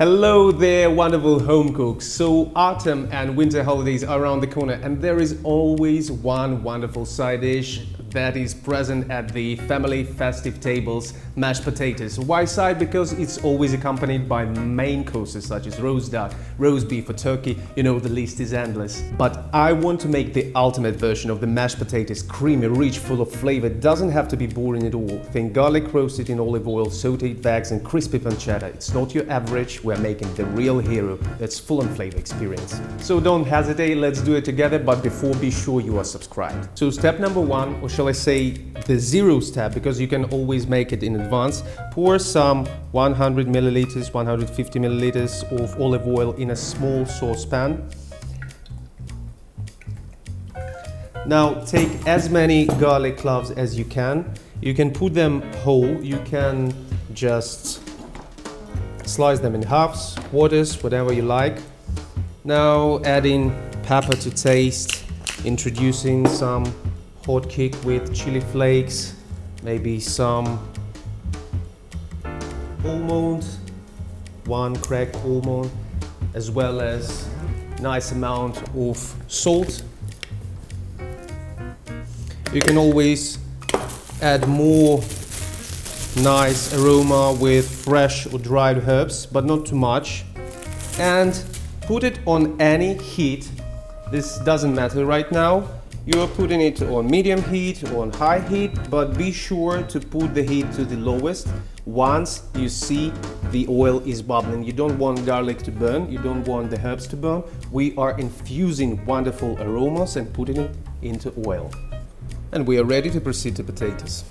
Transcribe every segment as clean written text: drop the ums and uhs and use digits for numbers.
Hello there, wonderful home cooks. So autumn and winter holidays are around the corner, and there is always one wonderful side dish that is present at the family festive tables: mashed potatoes. Why side? Because it's always accompanied by main courses such as roast duck, roast beef or turkey. You know, the list is endless. But I want to make the ultimate version of the mashed potatoes: creamy, rich, full of flavor. It doesn't have to be boring at all. Think garlic roasted in olive oil, sautéed bags and crispy pancetta. It's not your average. We're making the real hero that's full on flavor experience. So don't hesitate, let's do it together. But before, be sure you are subscribed. So step number one, or shall I say the zero step, because you can always make it in advance: pour some 100 milliliters, 150 milliliters of olive oil in a small saucepan. Now take as many garlic cloves as you can. You can put them whole, you can just slice them in halves, quarters, whatever you like. Now adding pepper to taste, introducing some hot kick with chili flakes, maybe some almond, one cracked almond, as well as nice amount of salt. You can always add more nice aroma with fresh or dried herbs, but not too much, and put it on any heat. This doesn't matter right now. You're putting it on medium heat or on high heat, but be sure to put the heat to the lowest once you see the oil is bubbling. You don't want garlic to burn, you don't want the herbs to burn. We are infusing wonderful aromas and putting it into oil. And we are ready to proceed to potatoes.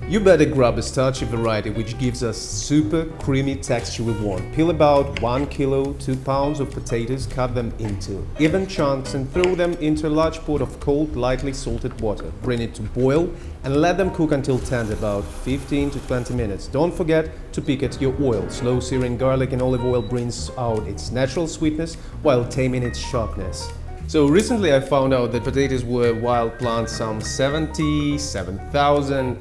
You better grab a starchy variety which gives us super creamy texture we want. Peel about 1 kilo, 2 pounds of potatoes, cut them into even chunks and throw them into a large pot of cold, lightly salted water. Bring it to boil and let them cook until tender, about 15 to 20 minutes. Don't forget to pick at your oil. Slow searing garlic and olive oil brings out its natural sweetness while taming its sharpness. So recently I found out that potatoes were a wild plant some 77,000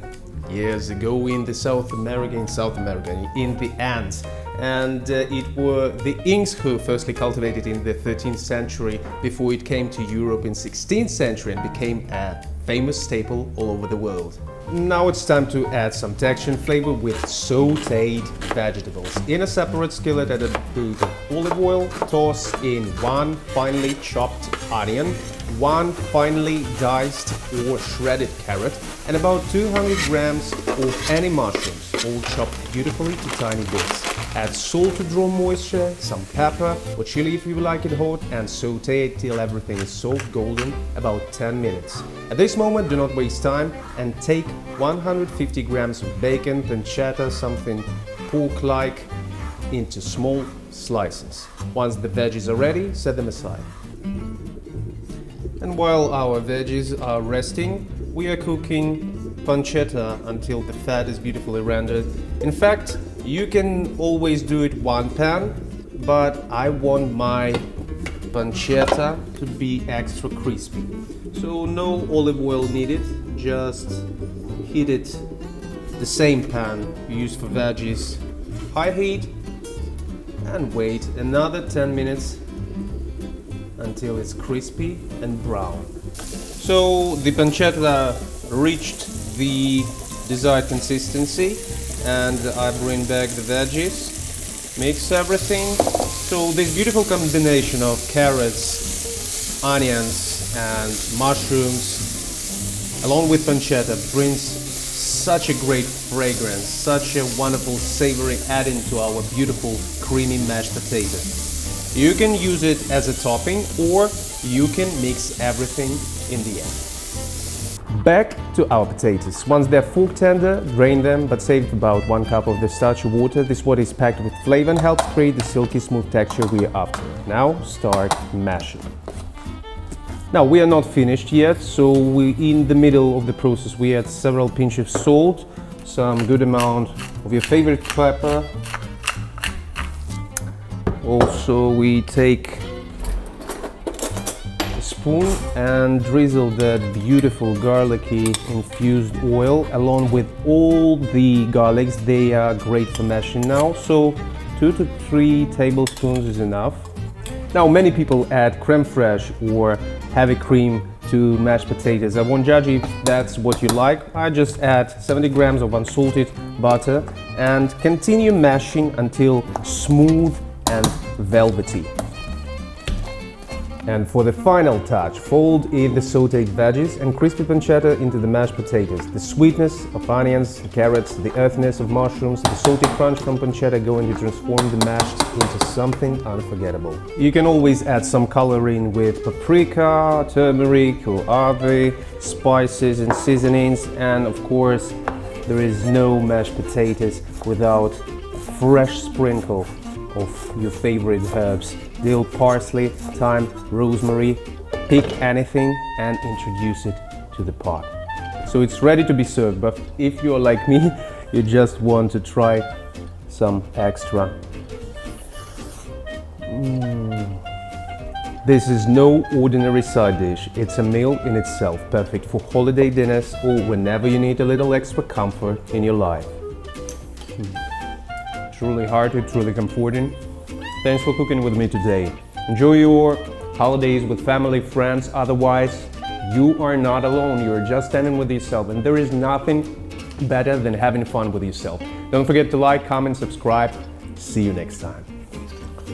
years ago in South America, in the Andes. And it were the Inks who firstly cultivated in the 13th century before it came to Europe in 16th century and became a famous staple all over the world. Now it's time to add some texture and flavor with sautéed vegetables. In a separate skillet, add a bit of olive oil, toss in 1 finely chopped onion, 1 finely diced or shredded carrot, and about 200 grams of any mushrooms, all chopped beautifully to tiny bits. Add salt to draw moisture, some pepper or chili if you like it hot, and saute it till everything is soft golden, about 10 minutes. At this moment, do not waste time and take 150 grams of bacon, pancetta, something pork-like, into small slices. Once the veggies are ready, set them aside. And while our veggies are resting, we are cooking pancetta until the fat is beautifully rendered. In fact, you can always do it one pan, but I want my pancetta to be extra crispy. So no olive oil needed, just heat it the same pan you use for veggies, high heat, and wait another 10 minutes until it's crispy and brown. So the pancetta reached the desired consistency, and I bring back the veggies, mix everything. So this beautiful combination of carrots, onions and mushrooms along with pancetta brings such a great fragrance, such a wonderful savory add-in to our beautiful creamy mashed potato. You can use it as a topping or you can mix everything in the end. Back to our potatoes. Once they're fork tender, drain them, but save about 1 cup of the starchy water. This water is packed with flavor and helps create the silky smooth texture we are after. Now start mashing. Now we are not finished yet, so in the middle of the process we add several pinches of salt, some good amount of your favorite pepper. Also we take spoon and drizzle that beautiful garlicky infused oil along with all the garlics. They are great for mashing now. So 2 to 3 tablespoons is enough. Now, many people add creme fraiche or heavy cream to mashed potatoes. I won't judge if that's what you like. I just add 70 grams of unsalted butter and continue mashing until smooth and velvety. And for the final touch, fold in the sautéed veggies and crispy pancetta into the mashed potatoes. The sweetness of onions, carrots, the earthiness of mushrooms, the salty crunch from pancetta going to transform the mashed into something unforgettable. You can always add some coloring with paprika, turmeric or agave, spices and seasonings, and of course there is no mashed potatoes without a fresh sprinkle of your favorite herbs. Dill, parsley, thyme, rosemary. Pick anything and introduce it to the pot. So it's ready to be served, but if you're like me, you just want to try some extra. This is no ordinary side dish. It's a meal in itself, perfect for holiday dinners or whenever you need a little extra comfort in your life. Truly hearty, truly comforting. Thanks for cooking with me today. Enjoy your holidays with family, friends. Otherwise, you are not alone. You're just standing with yourself, and there is nothing better than having fun with yourself. Don't forget to like, comment, subscribe. See you next time.